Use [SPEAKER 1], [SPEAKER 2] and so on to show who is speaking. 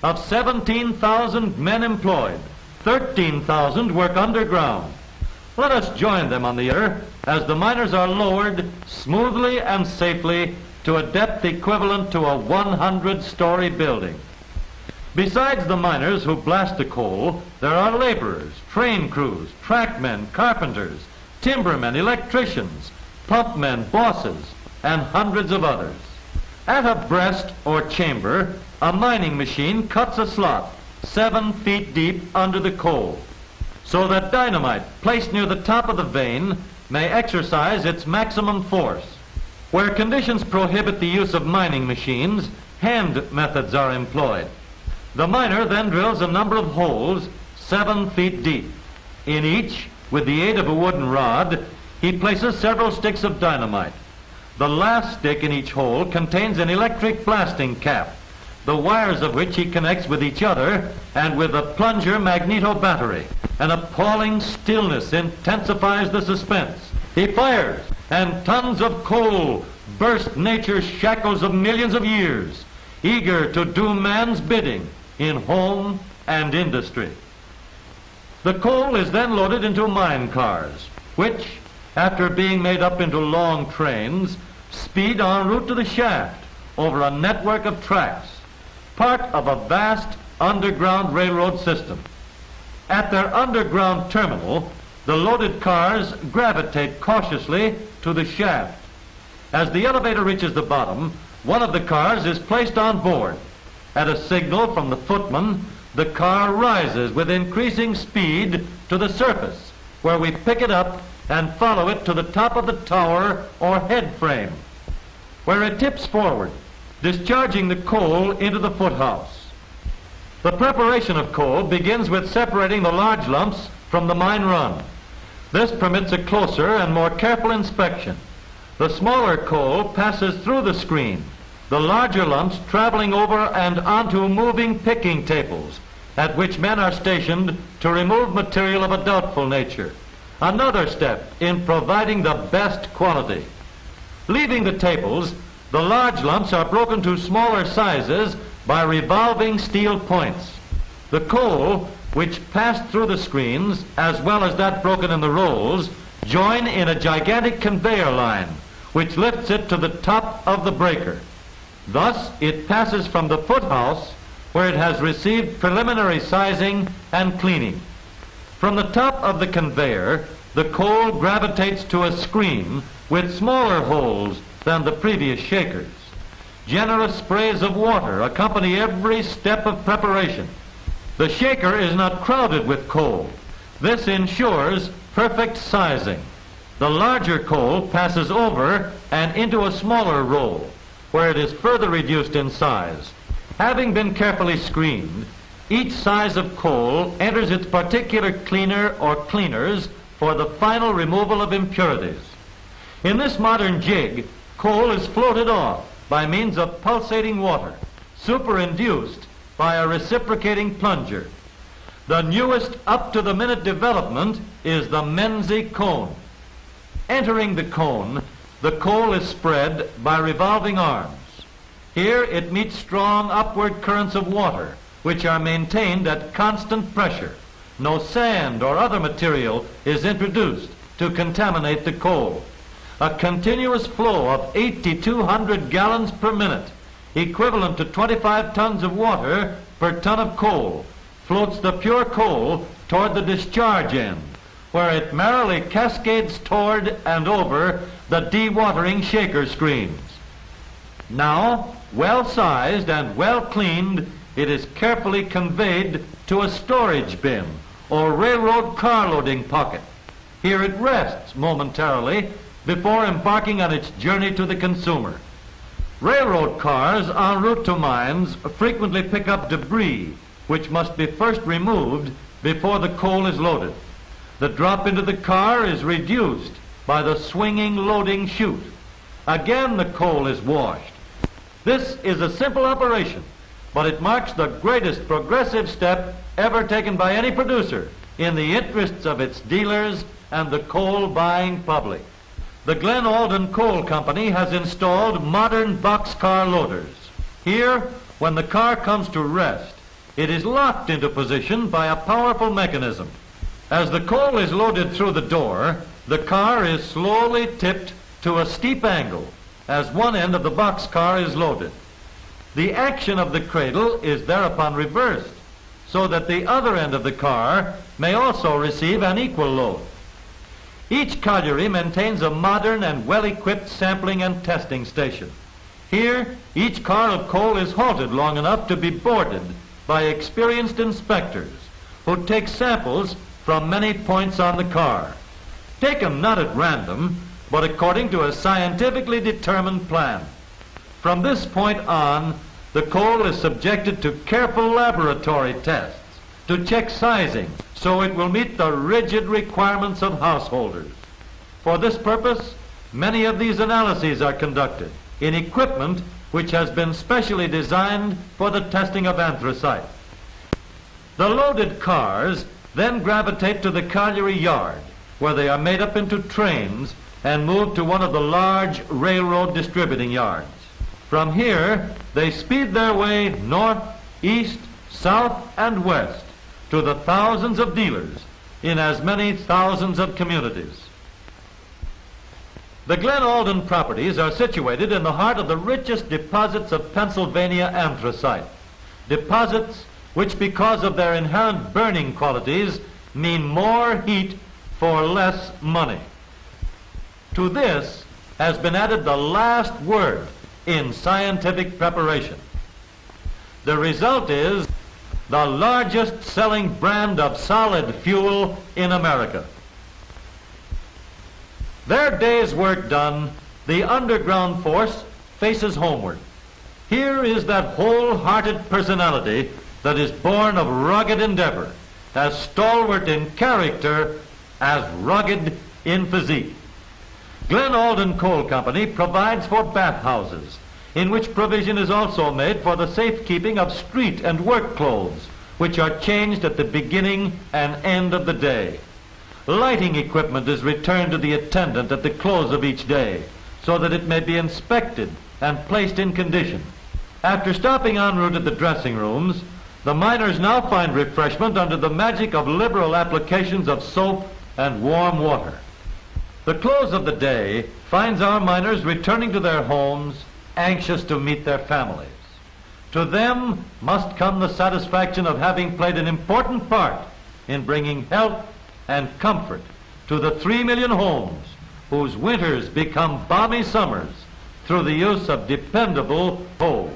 [SPEAKER 1] Of 17,000 men employed, 13,000 work underground. Let us join them on the air as the miners are lowered smoothly and safely to a depth equivalent to a 100-story building. Besides the miners who blast the coal, there are laborers, train crews, trackmen, carpenters, timbermen, electricians, pumpmen, bosses, and hundreds of others. At a breast or chamber, a mining machine cuts a slot 7 feet deep under the coal, so that dynamite placed near the top of the vein may exercise its maximum force. Where conditions prohibit the use of mining machines, hand methods are employed. The miner then drills a number of holes 7 feet deep. In each, with the aid of a wooden rod, he places several sticks of dynamite. The last stick in each hole contains an electric blasting cap, the wires of which he connects with each other and with a plunger magneto battery. An appalling stillness intensifies the suspense. He fires, and tons of coal burst nature's shackles of millions of years, eager to do man's bidding in home and industry. The coal is then loaded into mine cars, which, after being made up into long trains, speed en route to the shaft over a network of tracks, part of a vast underground railroad system. At their underground terminal, the loaded cars gravitate cautiously to the shaft. As the elevator reaches the bottom, one of the cars is placed on board. At a signal from the footman, the car rises with increasing speed to the surface, where we pick it up and follow it to the top of the tower or head frame, where it tips forward, discharging the coal into the foothouse. The preparation of coal begins with separating the large lumps from the mine run. This permits a closer and more careful inspection. The smaller coal passes through the screen, the larger lumps traveling over and onto moving picking tables, at which men are stationed to remove material of a doubtful nature. Another step in providing the best quality. Leaving the tables, the large lumps are broken to smaller sizes by revolving steel points. The coal, which passed through the screens, as well as that broken in the rolls, join in a gigantic conveyor line, which lifts it to the top of the breaker. Thus, it passes from the foothouse, where it has received preliminary sizing and cleaning. From the top of the conveyor, the coal gravitates to a screen with smaller holes than the previous shakers. Generous sprays of water accompany every step of preparation. The shaker is not crowded with coal. This ensures perfect sizing. The larger coal passes over and into a smaller roll, where it is further reduced in size. Having been carefully screened, each size of coal enters its particular cleaner or cleaners for the final removal of impurities. In this modern jig, coal is floated off by means of pulsating water, superinduced by a reciprocating plunger. The newest up-to-the-minute development is the Menzie cone. Entering the cone, the coal is spread by revolving arms. Here it meets strong upward currents of water, which are maintained at constant pressure. No sand or other material is introduced to contaminate the coal. A continuous flow of 8,200 gallons per minute, equivalent to 25 tons of water per ton of coal, floats the pure coal toward the discharge end, where it merrily cascades toward and over the dewatering shaker screens. Now, well sized and well cleaned, it is carefully conveyed to a storage bin or railroad car loading pocket. Here it rests momentarily before embarking on its journey to the consumer. Railroad cars en route to mines frequently pick up debris, which must be first removed before the coal is loaded. The drop into the car is reduced by the swinging loading chute. Again, the coal is washed. This is a simple operation, but it marks the greatest progressive step ever taken by any producer in the interests of its dealers and the coal buying public. The Glen Alden Coal Company has installed modern boxcar loaders. Here, when the car comes to rest, it is locked into position by a powerful mechanism. As the coal is loaded through the door, the car is slowly tipped to a steep angle as one end of the boxcar is loaded. The action of the cradle is thereupon reversed, so that the other end of the car may also receive an equal load. Each colliery maintains a modern and well-equipped sampling and testing station. Here, each car of coal is halted long enough to be boarded by experienced inspectors who take samples from many points on the car. Taken not at random, but according to a scientifically determined plan. From this point on, the coal is subjected to careful laboratory tests to check sizing so it will meet the rigid requirements of householders. For this purpose, many of these analyses are conducted in equipment which has been specially designed for the testing of anthracite. The loaded cars then gravitate to the colliery yard, where they are made up into trains and moved to one of the large railroad distributing yards. From here, they speed their way north, east, south, and west to the thousands of dealers in as many thousands of communities. The Glen Alden properties are situated in the heart of the richest deposits of Pennsylvania anthracite, deposits which, because of their inherent burning qualities, mean more heat for less money. To this has been added the last word in scientific preparation. The result is the largest selling brand of solid fuel in America. Their day's work done, the underground force faces homeward. Here is that wholehearted personality that is born of rugged endeavor, as stalwart in character as rugged in physique. Glen Alden Coal Company provides for bathhouses, in which provision is also made for the safekeeping of street and work clothes, which are changed at the beginning and end of the day. Lighting equipment is returned to the attendant at the close of each day, so that it may be inspected and placed in condition. After stopping en route at the dressing rooms, the miners now find refreshment under the magic of liberal applications of soap and warm water. The close of the day finds our miners returning to their homes, anxious to meet their families. To them must come the satisfaction of having played an important part in bringing health and comfort to the 3 million homes whose winters become balmy summers through the use of dependable coal.